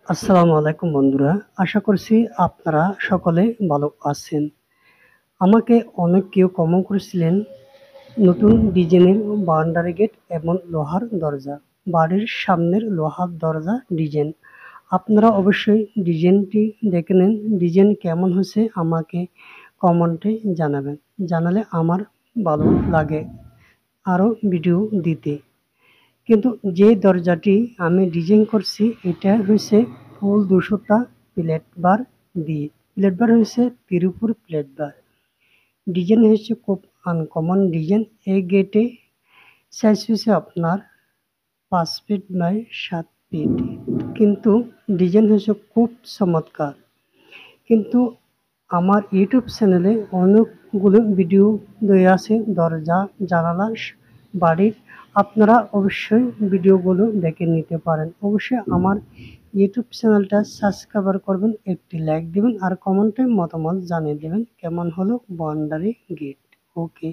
আসসালামু আলাইকুম বন্ধুরা। আশা করছি আপনারা সকলে ভালো আছেন। আমাকে অনেক কেউ কমেন্ট করেছিলেন নতুন ডিজাইনের বাউন্ডারি গেট এবং লোহার দরজা, বাড়ির সামনের লোহার দরজা ডিজাইন। আপনারা অবশ্যই ডিজাইনটি দেখে নেন। ডিজাইন কেমন হয়েছে আমাকে কমেন্টে জানাবেন। জানালে আমার ভালো লাগে আরও ভিডিও দিতে। কিন্তু যে দরজাটি আমি ডিজাইন করছি এটা হয়েছে ফুল 200টা প্লেট বার দিয়ে। প্লেট বার হয়েছে তিরুপুর প্লেট বার। ডিজাইন হয়েছে খুব আনকমন ডিজাইন। এই গেটে সাইজ হয়েছে আপনার 5 ফিট বাই 7 ফিট। কিন্তু ডিজাইন হয়েছে খুব চমৎকার। কিন্তু আমার ইউটিউব চ্যানেলে অনেকগুলো ভিডিও দেওয়া আছে দরজা জানালা বাড়ির। আপনারা অবশ্যই ভিডিওগুলো দেখে নিতে পারেন। অবশ্যই আমার ইউটিউব চ্যানেলটা সাবস্ক্রাইব করবেন, একটি লাইক দিবেন আর কমেন্টে মতামত জানিয়ে দেবেন কেমন হলো বাউন্ডারি গেট। ওকে।